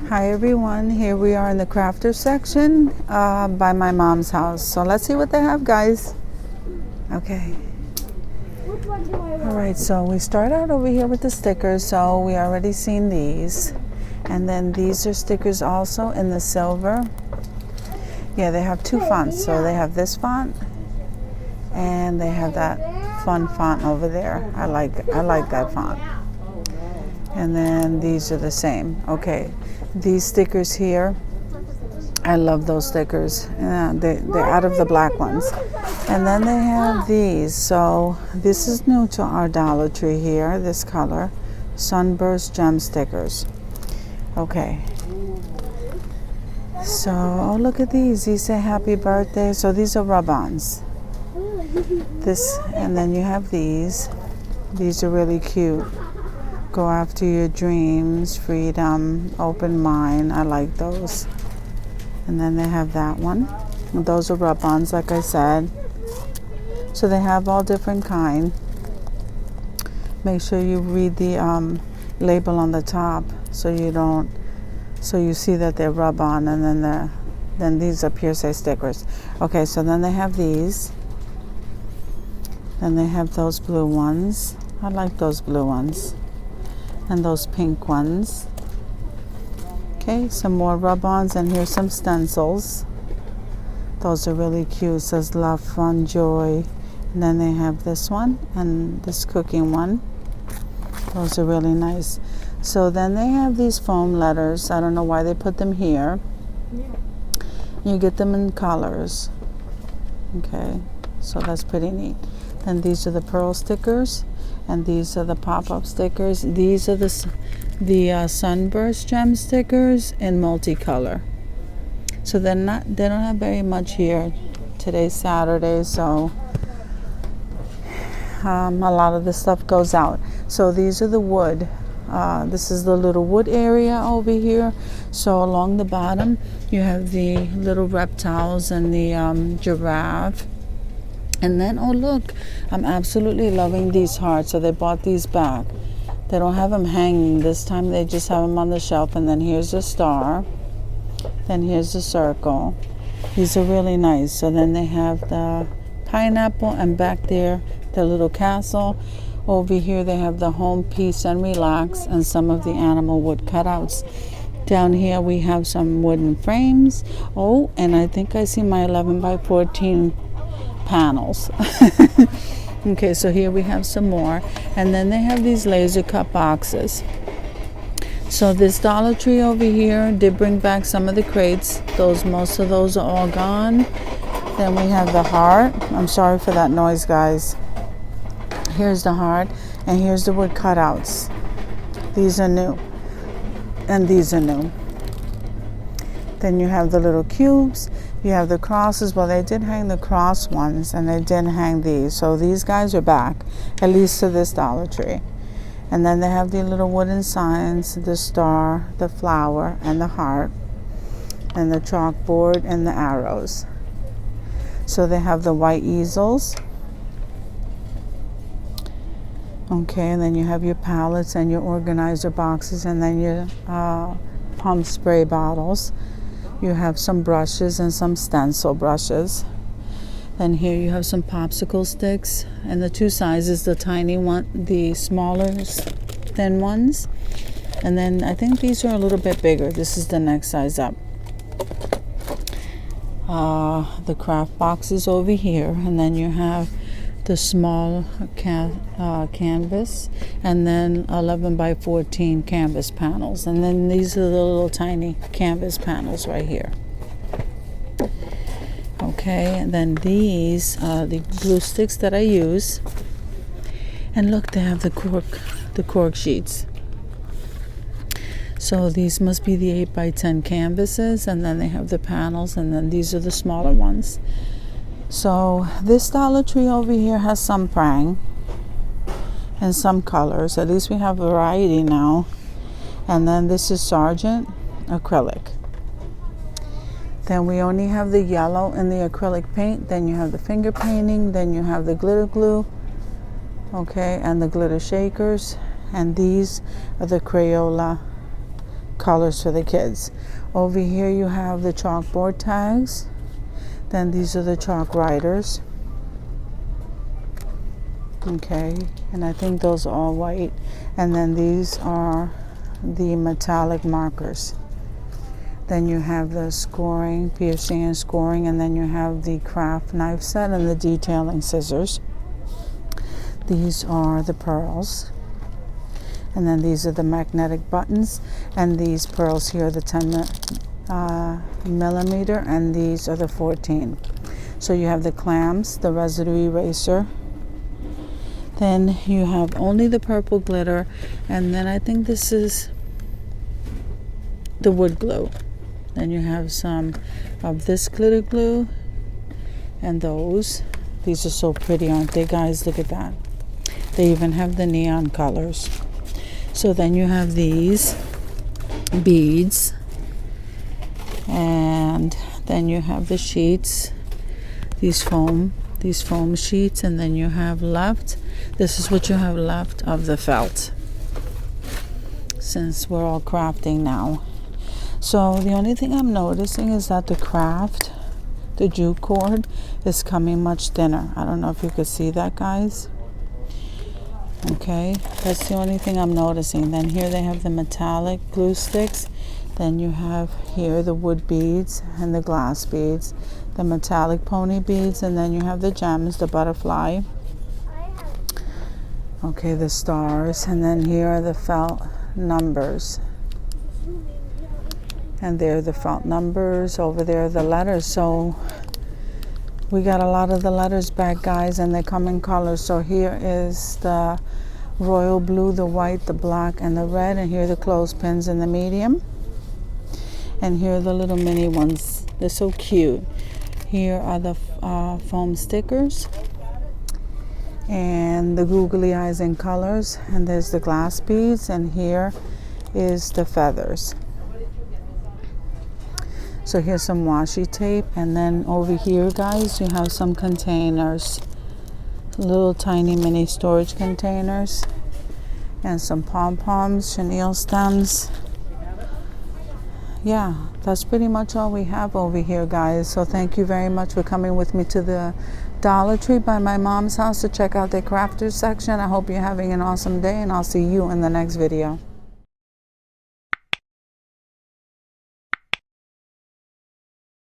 Hi everyone, here we are in the crafter section by my mom's house. So let's see what they have, guys. Okay. Which one do I want? Alright, so we start out over here with the stickers. So we already seen these. And then these are stickers also in the silver. Yeah, they have two fonts. So they have this font and they have that fun font over there. I like that font. And then these are the same. Okay. These stickers here, I love those stickers. They're out of the black ones. And then they have these. So this is new to our Dollar Tree here, this color. Sunburst gem stickers. Okay. So, oh, look at these. These say happy birthday. So these are rub-ons. This, and then you have these. These are really cute. Go after your dreams, freedom, open mind. I like those. And then they have that one. And those are rub-ons, like I said. So they have all different kind. Make sure you read the label on the top so you see that they're rub-on, and then these up here say stickers. Okay, so then they have these. Then they have those blue ones. I like those blue ones. And those pink ones. Okay, some more rub-ons, and here's some stencils. Those are really cute. It says love, fun, joy. And then they have this one and this cooking one. Those are really nice. So then they have these foam letters. I don't know why they put them here. You get them in colors. Okay, so that's pretty neat. Then these are the pearl stickers. And these are the pop-up stickers. These are the sunburst gem stickers in multicolor. So they don't have very much here. Today's Saturday, so a lot of the stuff goes out. So these are the wood. This is the little wood area over here. So along the bottom, you have the little reptiles and the giraffe. And then, oh look, I'm absolutely loving these hearts. So they bought these back. They don't have them hanging this time. They just have them on the shelf. And then here's a star. Then here's the circle. These are really nice. So then they have the pineapple, and back there, the little castle. Over here, they have the home, peace, and relax, and some of the animal wood cutouts. Down here, we have some wooden frames. Oh, and I think I see my 11 by 14 panels. Okay, so here we have some more, and then they have these laser cut boxes. So this Dollar Tree over here did bring back some of the crates. Most of those are all gone. Then we have the heart. I'm sorry for that noise, guys. Here's the heart, and here's the wood cutouts. These are new, and these are new. Then you have the little cubes. You have the crosses. Well, they did hang the cross ones, and they didn't hang these. So these guys are back, at least to this Dollar Tree. And then they have the little wooden signs, the star, the flower, and the heart, and the chalkboard, and the arrows. So they have the white easels. Okay, and then you have your palettes and your organizer boxes, and then your pump spray bottles. You have some brushes and some stencil brushes. Then here you have some popsicle sticks, and the two sizes, the tiny one, the smaller thin ones. And then I think these are a little bit bigger. This is the next size up. The craft boxes over here, and then you have the small canvas, and then 11 by 14 canvas panels, and then these are the little tiny canvas panels right here. Okay, and then these are the glue sticks that I use, and look, they have the cork sheets. So these must be the 8 by 10 canvases, and then they have the panels, and then these are the smaller ones. So this Dollar Tree over here has some prang and some colors. At least we have variety now. And then this is Sargent acrylic. Then we only have the yellow and the acrylic paint. Then you have the finger painting. Then you have the glitter glue. Okay, and the glitter shakers. And these are the Crayola colors for the kids. Over here you have the chalkboard tags. Then these are the chalk writers. Okay, and I think those are all white. And then these are the metallic markers. Then you have the scoring, piercing and scoring, and then you have the craft knife set and the detailing scissors. These are the pearls. And then these are the magnetic buttons, and these pearls here are the 10 millimeter, and these are the 14. So you have the clamps, the residue eraser. Then you have only the purple glitter, and then I think this is the wood glue. Then you have some of this glitter glue and those. These are so pretty, aren't they, guys? Look at that. They even have the neon colors. So then you have these beads, and then you have the sheets, these foam sheets, and then you have left. This is what you have left of the felt, since we're all crafting now. So the only thing I'm noticing is that the jute cord is coming much thinner. I don't know if you could see that, guys. Okay, that's the only thing I'm noticing. Then here they have the metallic glue sticks. Then you have here the wood beads and the glass beads, the metallic pony beads, and then you have the gems, the butterfly. Okay, the stars, and then here are the felt numbers. And there are the felt numbers. Over there are the letters. So we got a lot of the letters back, guys, and they come in colors. So here is the royal blue, the white, the black, and the red. And here are the clothespins in the medium. And here are the little mini ones. They're so cute. Here are the foam stickers and the googly eyes in colors. And there's the glass beads. And here is the feathers. So here's some washi tape, and then over here, guys, you have some containers, little tiny mini storage containers, and some pom-poms, chenille stems. Yeah, that's pretty much all we have over here, guys. So thank you very much for coming with me to the Dollar Tree by my mom's house to check out their crafters section. I hope you're having an awesome day, and I'll see you in the next video.